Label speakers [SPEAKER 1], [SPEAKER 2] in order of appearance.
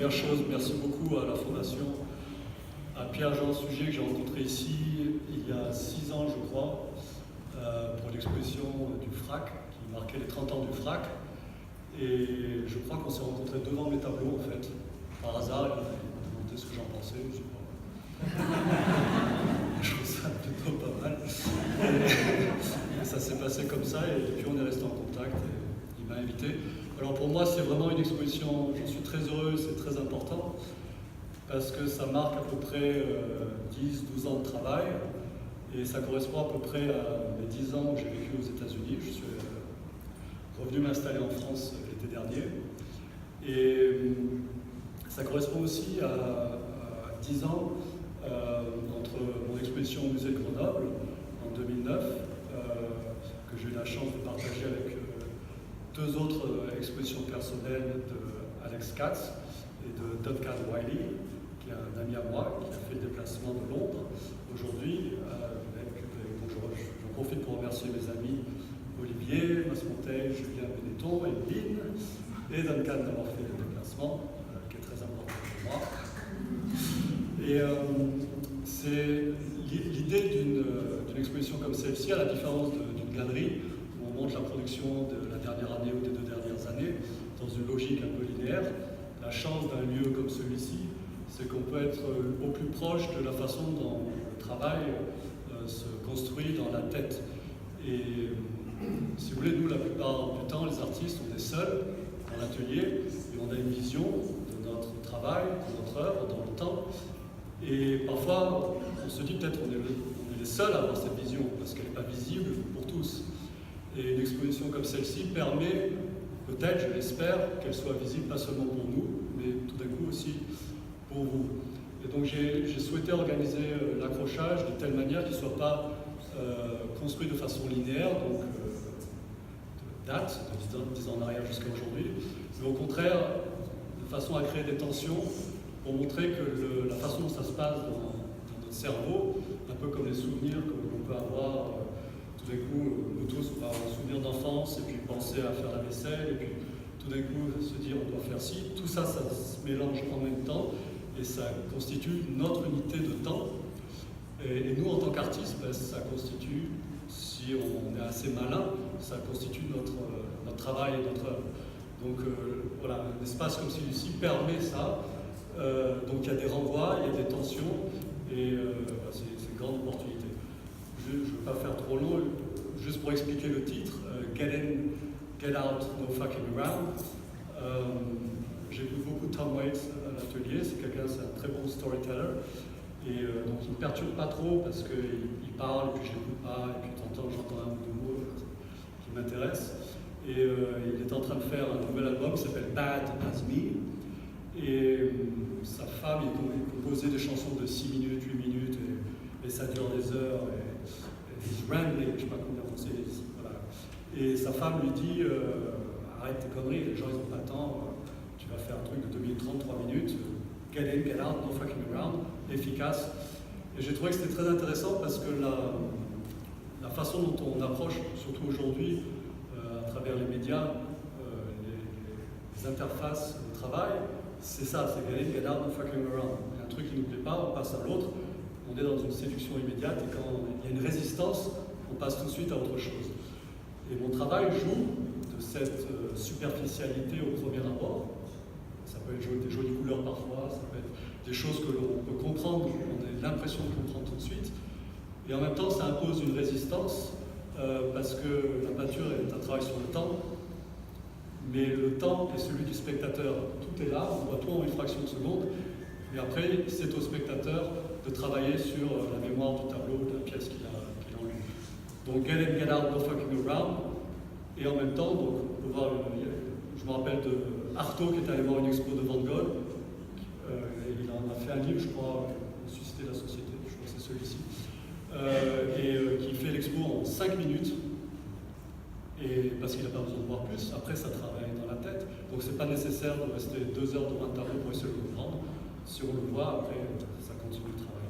[SPEAKER 1] première chose, merci beaucoup à la Fondation, à Pierre-Jean Sujet que j'ai rencontré ici il y a 6 ans, je crois, pour l'exposition du FRAC, qui marquait les 30 ans du FRAC. Et je crois qu'on s'est rencontrés devant mes tableaux, en fait, par hasard. Il m'a demandé ce que j'en pensais, je sais pas. Je trouve ça plutôt pas mal. Et ça s'est passé comme ça, et depuis on est resté en contact, et il m'a invité. Alors pour moi, c'est vraiment une exposition, j'en suis très heureux, c'est très important, parce que ça marque à peu près 10-12 ans de travail, et ça correspond à peu près à mes 10 ans que j'ai vécu aux États-Unis. Je suis revenu m'installer en France l'été dernier, et ça correspond aussi à 10 ans entre mon exposition au musée de Grenoble en 2009, que j'ai eu la chance de partager avec 2 autres expositions personnelles d'Alex Katz et de Duncan Wiley, qui est un ami à moi, qui a fait le déplacement de Londres aujourd'hui. J'en profite pour remercier mes amis Olivier, Masmonteil, Julien Benetton et Lynn, et Duncan d'avoir fait le déplacement, qui est très important pour moi. Et c'est l'idée d'une exposition comme celle-ci, à la différence d'une galerie, où on montre la production de la dernière année ou des 2 dernières années, dans une logique un peu linéaire. La chance d'un lieu comme celui-ci, c'est qu'on peut être au plus proche de la façon dont le travail se construit dans la tête. Et si vous voulez, nous, la plupart du temps, les artistes, on est seuls dans l'atelier, et on a une vision de notre travail, de notre œuvre, dans le temps. Et parfois, on se dit peut-être qu'on est les seuls à avoir cette vision, parce qu'elle n'est pas visible pour tous. Et une exposition comme celle-ci permet, peut-être, je l'espère, qu'elle soit visible pas seulement pour nous, mais tout d'un coup aussi pour vous. Et donc j'ai souhaité organiser l'accrochage de telle manière qu'il ne soit pas construit de façon linéaire, donc de date, de 10 ans en arrière jusqu'à aujourd'hui, mais au contraire, de façon à créer des tensions, pour montrer que la façon dont ça se passe dans notre cerveau, un peu comme les souvenirs que l'on peut avoir, tout d'un coup, nous tous, on va avoir un souvenir d'enfance, et puis penser à faire la vaisselle, et puis tout d'un coup se dire on doit faire ci, tout ça, ça se mélange en même temps, et ça constitue notre unité de temps. Et nous, en tant qu'artistes, ben, ça constitue, si on est assez malin, ça constitue notre travail et notre œuvre. Donc voilà, un espace comme celui-ci permet ça. Donc il y a des renvois, il y a des tensions, et c'est une grande opportunité. Je ne veux pas faire trop long, juste pour expliquer le titre, Get In, Get Out, No Fucking Around. J'écoute beaucoup Tom Waits à l'atelier, c'est un très bon storyteller, et donc il ne me perturbe pas trop parce qu'il parle, et puis je n'écoute pas, et puis j'entends un ou 2 mots qui m'intéressent. Et il est en train de faire un nouvel album qui s'appelle Bad As Me. Et sa femme, il composait des chansons de 6 minutes, 8 minutes, et ça dure des heures, et he's rambling, je ne sais pas comment on dit, voilà. Et sa femme lui dit arrête tes conneries, les gens ils n'ont pas le temps, tu vas faire un truc de 2 minutes 30, 3 minutes, get in, get out, no fucking around, efficace. Et j'ai trouvé que c'était très intéressant parce que la façon dont on approche, surtout aujourd'hui, à travers les médias, les interfaces de travail, c'est ça, c'est get in, get out, no fucking around. Il y a un truc qui ne nous plaît pas, on passe à l'autre, on est dans une séduction immédiate, et quand il y a une résistance, on passe tout de suite à autre chose. Et mon travail joue de cette superficialité au premier abord. Ça peut être des jolies couleurs parfois, ça peut être des choses que l'on peut comprendre, on a l'impression de comprendre tout de suite. Et en même temps, ça impose une résistance, parce que la peinture est un travail sur le temps, mais le temps est celui du spectateur. Tout est là, on voit tout en une fraction de seconde, et après, c'est au spectateur de travailler sur la mémoire du tableau, de la pièce qu'il a en lui. Donc, get in, get out, no fucking around, et en même temps, donc, on peut voir, je me rappelle de Artaud qui est allé voir une expo de Van Gogh, et il en a fait un livre, je crois, Susciter la société, je crois que c'est celui-ci, qui fait l'expo en 5 minutes, et parce qu'il n'a pas besoin de voir plus, après ça travaille dans la tête, donc c'est pas nécessaire de rester 2 heures devant un tableau pour essayer de le comprendre. Si on le voit, après ça continue de travailler.